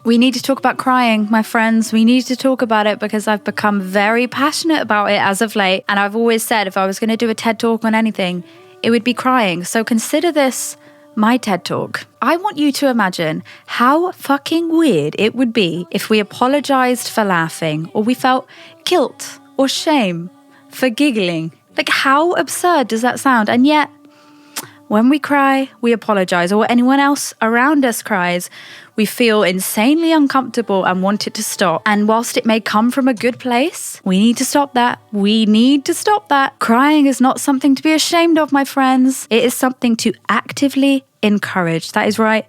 We need to talk about crying, my friends. We need to talk about it because I've become very passionate about it as of late. And I've always said if I was going to do a TED Talk on anything, it would be crying. So consider this my TED Talk. I want you to imagine how fucking weird it would be if we apologized for laughing or we felt guilt or shame for giggling. Like, how absurd does that sound? And yet, when we cry, we apologize, or anyone else around us cries, we feel insanely uncomfortable and want it to stop. And whilst it may come from a good place, we need to stop that. We need to stop that. Crying is not something to be ashamed of, my friends. It is something to actively encourage. That is right.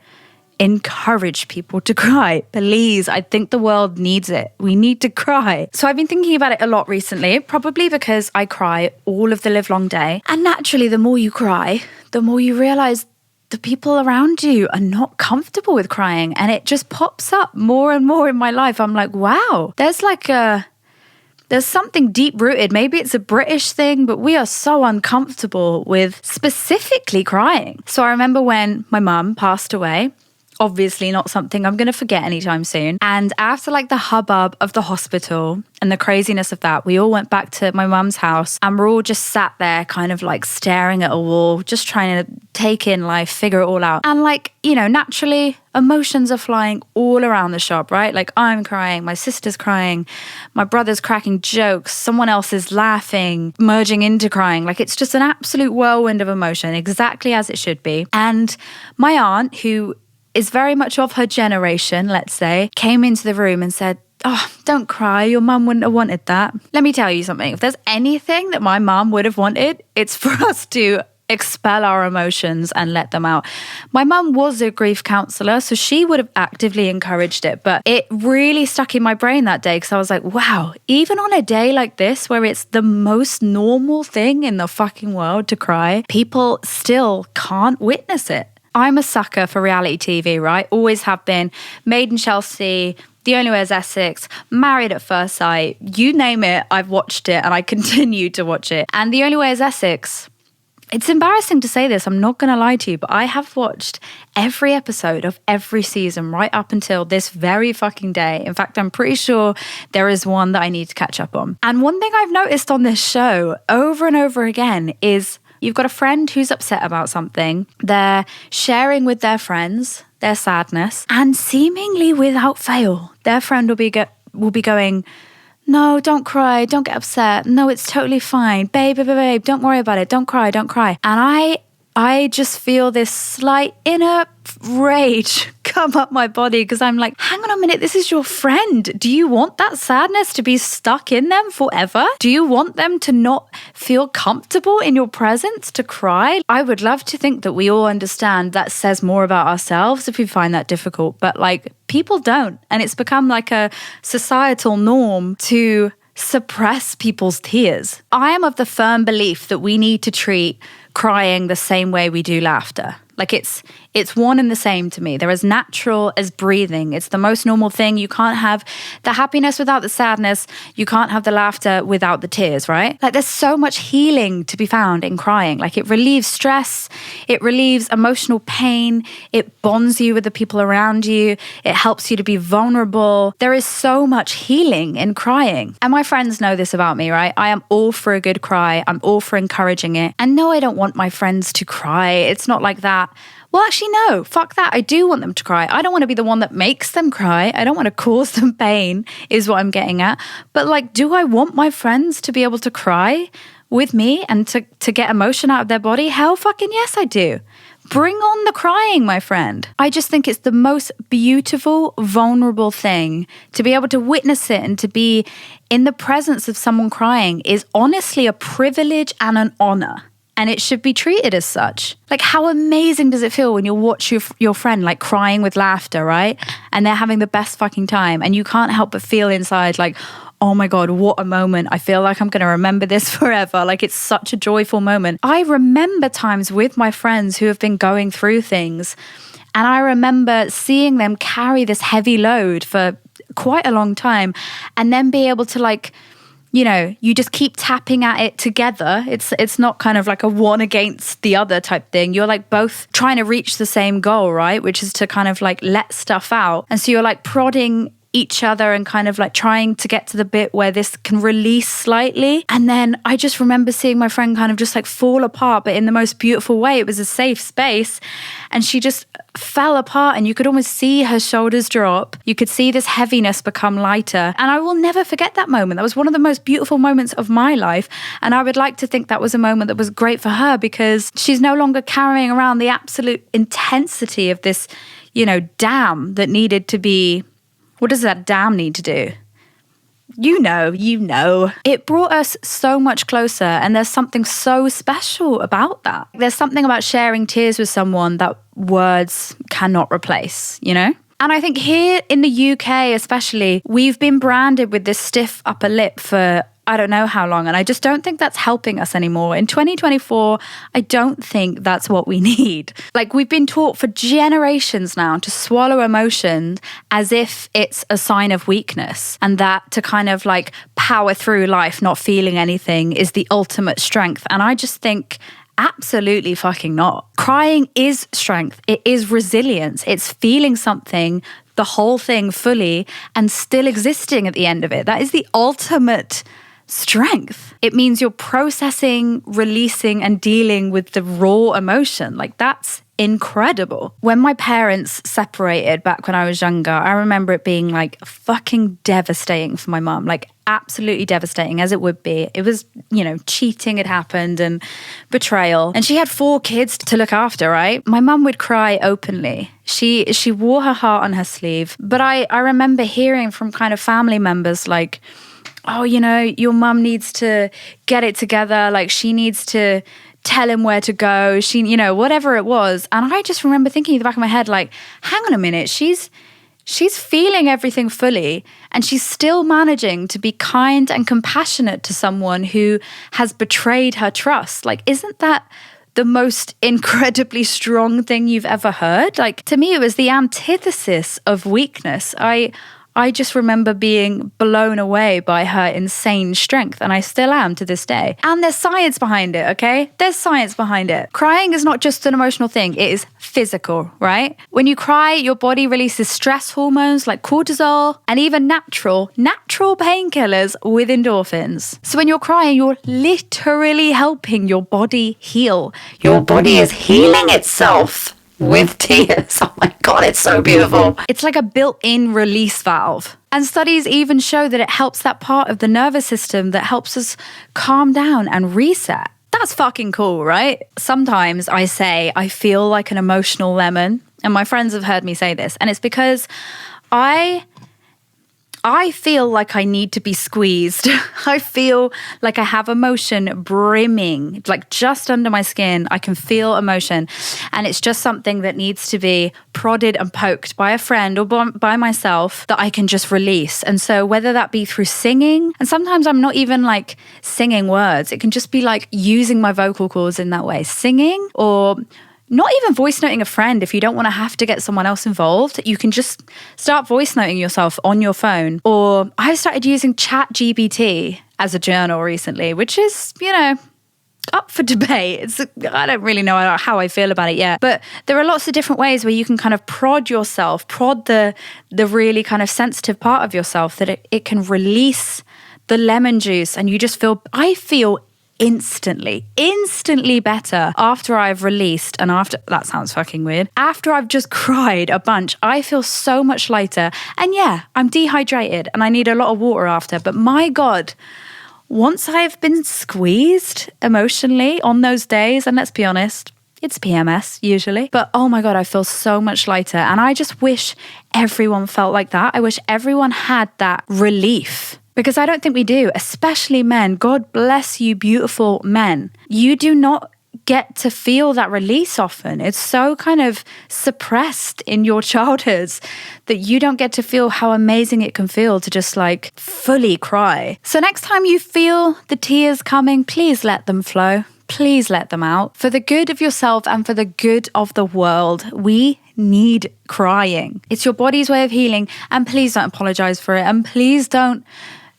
Encourage people to cry. Please, I think the world needs it. We need to cry. So I've been thinking about it a lot recently, probably because I cry all of the livelong day. And naturally, the more you cry, the more you realize the people around you are not comfortable with crying. And it just pops up more and more in my life. I'm like, wow, there's something deep rooted. Maybe it's a British thing, but we are so uncomfortable with specifically crying. So I remember when my mum passed away. Obviously not something I'm going to forget anytime soon. And after like the hubbub of the hospital and the craziness of that, we all went back to my mum's house and we're all just sat there kind of like staring at a wall, just trying to take in life, figure it all out. And like, you know, naturally emotions are flying all around the shop, right? Like I'm crying, my sister's crying, my brother's cracking jokes, someone else is laughing, merging into crying. Like it's just an absolute whirlwind of emotion, exactly as it should be. And my aunt, who is very much of her generation, let's say, came into the room and said, "Oh, don't cry, your mum wouldn't have wanted that." Let me tell you something. If there's anything that my mum would have wanted, it's for us to expel our emotions and let them out. My mum was a grief counsellor, so she would have actively encouraged it. But it really stuck in my brain that day because I was like, wow, even on a day like this where it's the most normal thing in the fucking world to cry, people still can't witness it. I'm a sucker for reality TV, right? Always have been. Made in Chelsea, The Only Way is Essex, Married at First Sight, you name it, I've watched it and I continue to watch it. And The Only Way is Essex, it's embarrassing to say this, I'm not going to lie to you, but I have watched every episode of every season right up until this very fucking day. In fact, I'm pretty sure there is one that I need to catch up on. And one thing I've noticed on this show over and over again is you've got a friend who's upset about something. They're sharing with their friends their sadness, and seemingly without fail, their friend will be going, "No, don't cry, don't get upset. No, it's totally fine. Babe, don't worry about it. Don't cry, don't cry." And I just feel this slight inner rage come up my body because I'm like, hang on a minute, this is your friend. Do you want that sadness to be stuck in them forever? Do you want them to not feel comfortable in your presence, to cry? I would love to think that we all understand that says more about ourselves if we find that difficult, but like people don't. And it's become like a societal norm to suppress people's tears. I am of the firm belief that we need to treat crying the same way we do laughter. Like it's one and the same to me. They're as natural as breathing. It's the most normal thing. You can't have the happiness without the sadness. You can't have the laughter without the tears, right? Like there's so much healing to be found in crying. Like it relieves stress. It relieves emotional pain. It bonds you with the people around you. It helps you to be vulnerable. There is so much healing in crying. And my friends know this about me, right? I am all for a good cry. I'm all for encouraging it. And no, I don't want my friends to cry. It's not like that. Well, actually, no, fuck that. I do want them to cry. I don't want to be the one that makes them cry. I don't want to cause them pain, is what I'm getting at. But like, do I want my friends to be able to cry with me and to get emotion out of their body? Hell fucking yes, I do. Bring on the crying, my friend. I just think it's the most beautiful, vulnerable thing. To be able to witness it and to be in the presence of someone crying is honestly a privilege and an honor. And it should be treated as such. Like, how amazing does it feel when you watch your friend like crying with laughter, right? And they're having the best fucking time. And you can't help but feel inside like, oh my God, what a moment. I feel like I'm going to remember this forever. Like, it's such a joyful moment. I remember times with my friends who have been going through things. And I remember seeing them carry this heavy load for quite a long time and then be able to like you just keep tapping at it together. It's not kind of like a one against the other type thing. You're like both trying to reach the same goal, right? Which is to kind of like let stuff out. And so you're like prodding each other and kind of like trying to get to the bit where this can release slightly. And then I just remember seeing my friend kind of just like fall apart, but in the most beautiful way. It was a safe space, and she just fell apart, and you could almost see her shoulders drop. You could see this heaviness become lighter. And I will never forget that moment. That was one of the most beautiful moments of my life. And I would like to think that was a moment that was great for her, because she's no longer carrying around the absolute intensity of this, dam that needed to be. What does that dam need to do? You know. It brought us so much closer, and there's something so special about that. There's something about sharing tears with someone that words cannot replace, And I think here in the UK especially, we've been branded with this stiff upper lip for I don't know how long, and I just don't think that's helping us anymore. In 2024, I don't think that's what we need. Like, we've been taught for generations now to swallow emotion as if it's a sign of weakness, and that to kind of like power through life not feeling anything is the ultimate strength. And I just think absolutely fucking not. Crying is strength. It is resilience. It's feeling something, the whole thing fully, and still existing at the end of it. That is the ultimate strength. It means you're processing, releasing, and dealing with the raw emotion. Like, that's incredible. When my parents separated back when I was younger, I remember it being like fucking devastating for my mum, like absolutely devastating, as it would be. It was, cheating had happened and betrayal. And she had 4 kids to look after, right? My mum would cry openly. She wore her heart on her sleeve. But I remember hearing from kind of family members like, oh, your mum needs to get it together. Like, she needs to tell him where to go. She, whatever it was. And I just remember thinking in the back of my head, like, hang on a minute. She's feeling everything fully, and she's still managing to be kind and compassionate to someone who has betrayed her trust. Like, isn't that the most incredibly strong thing you've ever heard? Like, to me, it was the antithesis of weakness. I just remember being blown away by her insane strength, and I still am to this day. And there's science behind it, okay? There's science behind it. Crying is not just an emotional thing, it is physical, right? When you cry, your body releases stress hormones like cortisol and even natural painkillers with endorphins. So when you're crying, you're literally helping your body heal. Your body is healing itself with tears. Oh my God, it's so beautiful. It's like a built-in release valve. And studies even show that it helps that part of the nervous system that helps us calm down and reset. That's fucking cool, right? Sometimes I say I feel like an emotional lemon, and my friends have heard me say this, and it's because I feel like I need to be squeezed. I feel like I have emotion brimming, like just under my skin. I can feel emotion. And it's just something that needs to be prodded and poked by a friend or by myself that I can just release. And so whether that be through singing, and sometimes I'm not even like singing words. It can just be like using my vocal cords in that way. Singing, or not even voice noting a friend if you don't want to have to get someone else involved. You can just start voice noting yourself on your phone. Or I've started using ChatGPT as a journal recently, which is, up for debate. I don't really know how I feel about it yet. But there are lots of different ways where you can kind of prod yourself, prod the really kind of sensitive part of yourself, that it can release the lemon juice, and you just I feel instantly better after I've released, and that sounds fucking weird, after I've just cried a bunch. I feel so much lighter. And yeah, I'm dehydrated and I need a lot of water after, but my God, once I've been squeezed emotionally on those days, and let's be honest, it's PMS usually, but oh my God, I feel so much lighter. And I just wish everyone felt like that. I wish everyone had that relief. Because I don't think we do, especially men. God bless you, beautiful men. You do not get to feel that release often. It's so kind of suppressed in your childhoods that you don't get to feel how amazing it can feel to just like fully cry. So next time you feel the tears coming, please let them flow. Please let them out. For the good of yourself and for the good of the world, we need crying. It's your body's way of healing, and please don't apologize for it. And please don't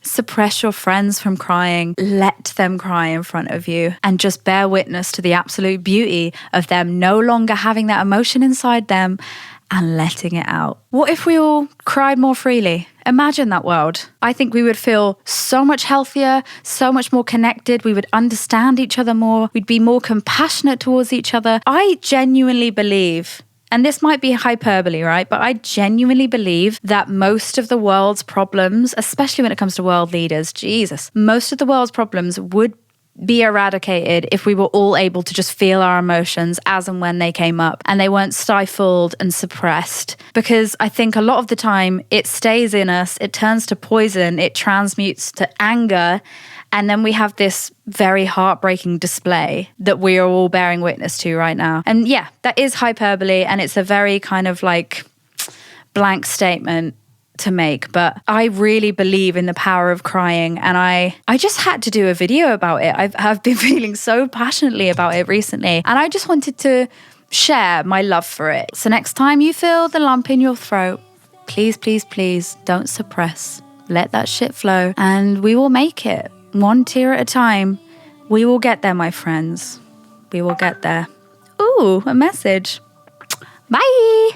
suppress your friends from crying. Let them cry in front of you and just bear witness to the absolute beauty of them no longer having that emotion inside them and letting it out. What if we all cried more freely? Imagine that world. I think we would feel so much healthier, so much more connected. We would understand each other more. We'd be more compassionate towards each other. I genuinely believe, and this might be hyperbole, right? But I genuinely believe that most of the world's problems, especially when it comes to world leaders, Jesus, most of the world's problems would be eradicated if we were all able to just feel our emotions as and when they came up and they weren't stifled and suppressed. Because I think a lot of the time it stays in us, it turns to poison, it transmutes to anger, and then we have this very heartbreaking display that we are all bearing witness to right now. And yeah, that is hyperbole, and it's a very kind of like blank statement to make, but I really believe in the power of crying, and I just had to do a video about it. I've been feeling so passionately about it recently, and I just wanted to share my love for it. So next time you feel the lump in your throat, please, please, please don't suppress. Let that shit flow, and we will make it. One tear at a time. We will get there, my friends. We will get there. Ooh, a message. Bye.